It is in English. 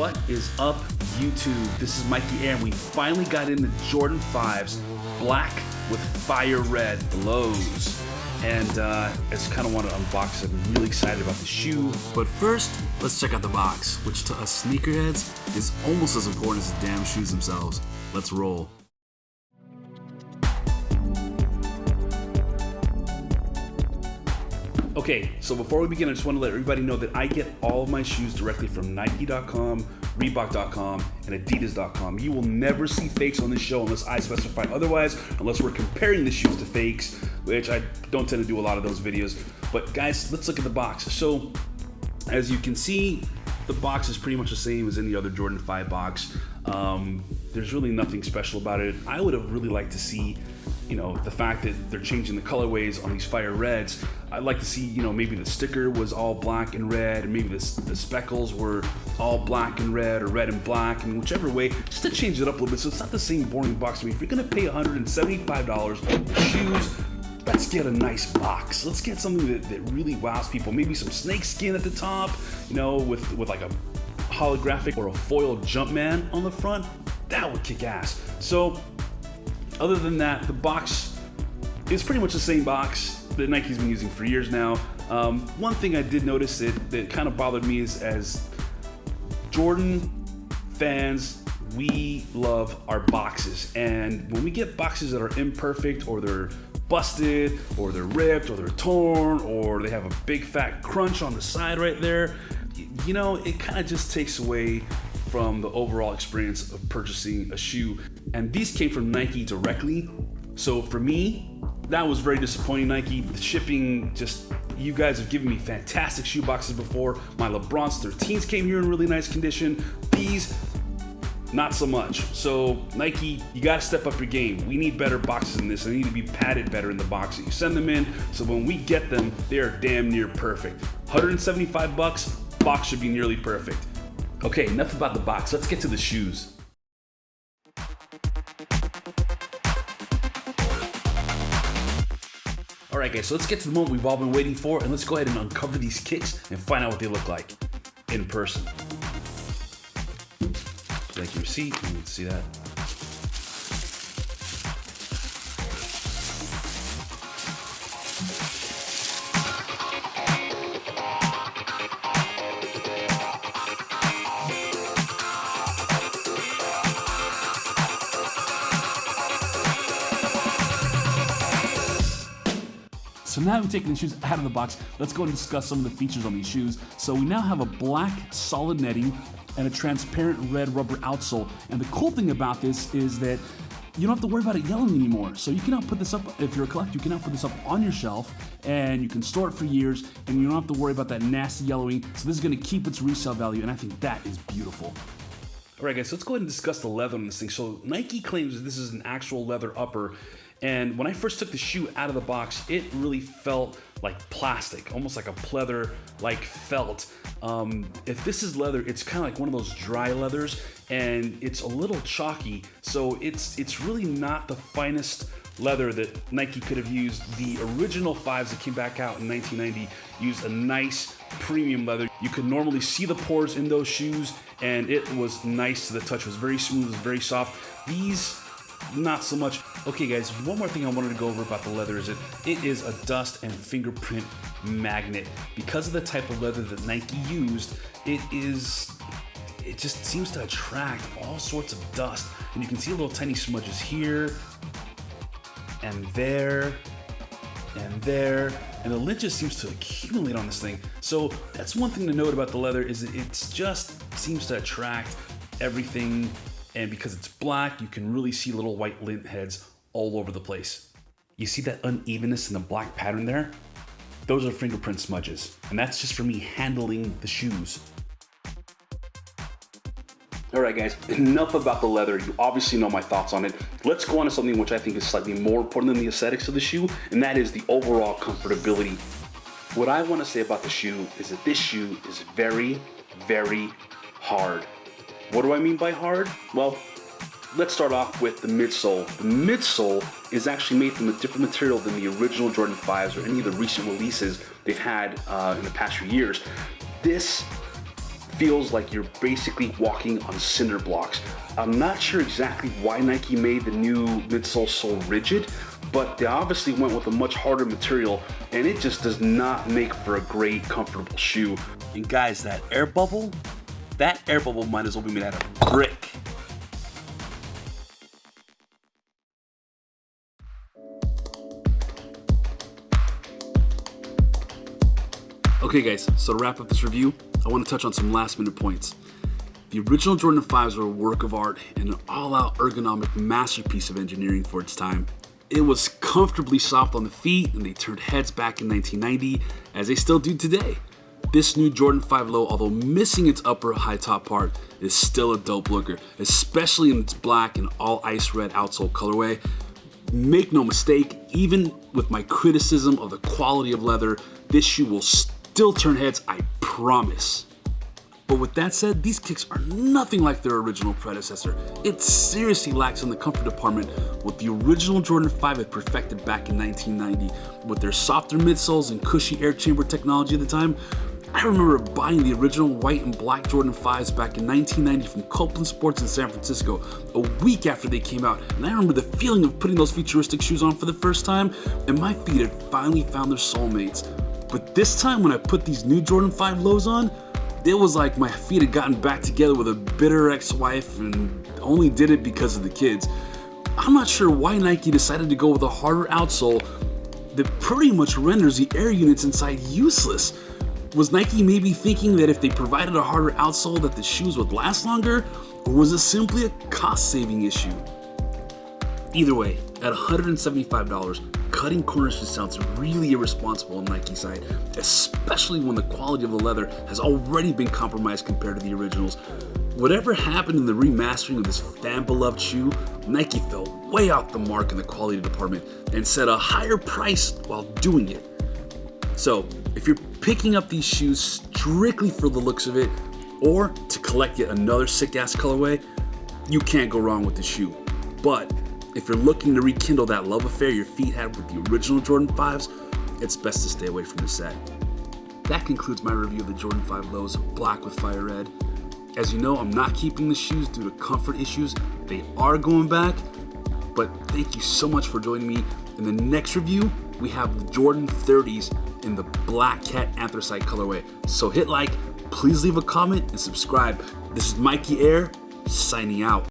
What is up, YouTube? This is Mikey Air, and we finally got in the Jordan 5s, black with fire red lows. And I just kind of want to unbox it. I'm really excited about the shoe. But first, let's check out the box, which to us sneakerheads is almost as important as the damn shoes themselves. Let's roll. Okay, so before we begin, I just want to let everybody know that I get all of my shoes directly from Nike.com, Reebok.com, and Adidas.com. You will never see fakes on this show unless I specify otherwise, unless we're comparing the shoes to fakes, which I don't tend to do a lot of those videos. But guys, let's look at the box. So, as you can see, the box is pretty much the same as any other Jordan 5 box. There's really nothing special about it. I would have really liked to see, you know, the fact that they're changing the colorways on these fire reds. I'd like to see, you know, maybe the sticker was all black and red, and maybe the speckles were all black and red, or red and black, and whichever way, just to change it up a little bit so it's not the same boring box to me. If you're gonna pay $175 for shoes, let's get a nice box. Let's get something that really wows people. Maybe some snake skin at the top, you know, with like a holographic or a foil Jumpman on the front. That would kick ass. So, other than that, the box is pretty much the same box that Nike's been using for years now. One thing I did notice that kind of bothered me is, as Jordan fans, we love our boxes. And when we get boxes that are imperfect, or they're busted, or they're ripped, or they're torn, or they have a big fat crunch on the side right there, you know, it kind of just takes away from the overall experience of purchasing a shoe. And these came from Nike directly. So for me, that was very disappointing, Nike. The shipping, just, you guys have given me fantastic shoe boxes before. My LeBron's 13s came here in really nice condition. These, not so much. So Nike, you gotta step up your game. We need better boxes than this. They need to be padded better in the box that you send them in, so when we get them, they are damn near perfect. 175 bucks, box should be nearly perfect. Okay, enough about the box. Let's get to the shoes. All right, guys, so let's get to the moment we've all been waiting for, and let's go ahead and uncover these kicks and find out what they look like in person. Like your receipt, you can see that. So now we've taken the shoes out of the box, let's go and discuss some of the features on these shoes. So we now have a black solid netting and a transparent red rubber outsole. And the cool thing about this is that you don't have to worry about it yellowing anymore. So you can now put this up, if you're a collector, you can now put this up on your shelf, and you can store it for years, and you don't have to worry about that nasty yellowing. So this is gonna keep its resale value, and I think that is beautiful. All right, guys, so let's go ahead and discuss the leather on this thing. So Nike claims that this is an actual leather upper. And when I first took the shoe out of the box, it really felt like plastic, almost like a pleather, like felt. If this is leather, it's kind of like one of those dry leathers, and it's a little chalky. So it's really not the finest leather that Nike could have used. The original 5s that came back out in 1990 used a nice premium leather. You could normally see the pores in those shoes, and it was nice to the touch. It was very smooth, it was very soft. These, not so much. Okay guys, one more thing I wanted to go over about the leather is that it is a dust and fingerprint magnet. Because of the type of leather that Nike used, it just seems to attract all sorts of dust. And you can see little tiny smudges here, and there, and there, and the lint just seems to accumulate on this thing. So that's one thing to note about the leather, is that it just seems to attract everything. And because it's black, you can really see little white lint heads all over the place. You see that unevenness in the black pattern there? Those are fingerprint smudges, and that's just for me handling the shoes. All right, guys, enough about the leather. You obviously know my thoughts on it. Let's go on to something which I think is slightly more important than the aesthetics of the shoe, and that is the overall comfortability. What I want to say about the shoe is that this shoe is very, very hard. What do I mean by hard? Well, let's start off with the midsole. The midsole is actually made from a different material than the original Jordan 5s or any of the recent releases they've had in the past few years. This feels like you're basically walking on cinder blocks. I'm not sure exactly why Nike made the new midsole so rigid, but they obviously went with a much harder material, and it just does not make for a great, comfortable shoe. And guys, that air bubble might as well be made out of brick. Okay guys, so to wrap up this review, I want to touch on some last minute points. The original Jordan 5s were a work of art and an all-out ergonomic masterpiece of engineering for its time. It was comfortably soft on the feet, and they turned heads back in 1990, as they still do today. This new Jordan 5 Low, although missing its upper high top part, is still a dope looker, especially in its black and all ice red outsole colorway. Make no mistake, even with my criticism of the quality of leather, this shoe will still turn heads, I promise. But with that said, these kicks are nothing like their original predecessor. It seriously lacks in the comfort department what the original Jordan 5 had perfected back in 1990. With their softer midsoles and cushy air chamber technology at the time, I remember buying the original white and black Jordan 5s back in 1990 from Copeland Sports in San Francisco, a week after they came out, and I remember the feeling of putting those futuristic shoes on for the first time, and my feet had finally found their soulmates. But this time when I put these new Jordan 5 Lows on, it was like my feet had gotten back together with a bitter ex-wife and only did it because of the kids. I'm not sure why Nike decided to go with a harder outsole that pretty much renders the air units inside useless. Was Nike maybe thinking that if they provided a harder outsole that the shoes would last longer, or was it simply a cost-saving issue? Either way, at $175, cutting corners just sounds really irresponsible on Nike's side, especially when the quality of the leather has already been compromised compared to the originals. Whatever happened in the remastering of this fan-beloved shoe, Nike fell way off the mark in the quality department and set a higher price while doing it. So, if you're picking up these shoes strictly for the looks of it, or to collect yet another sick-ass colorway, you can't go wrong with the shoe. But if you're looking to rekindle that love affair your feet had with the original Jordan 5s, it's best to stay away from the set. That concludes my review of the Jordan 5 Lows black with fire red. As you know, I'm not keeping the shoes due to comfort issues. They are going back, but thank you so much for joining me. In the next review, we have the Jordan 30s in the Black Cat Anthracite colorway. So hit like, please leave a comment and subscribe. This is Mikey Air, signing out.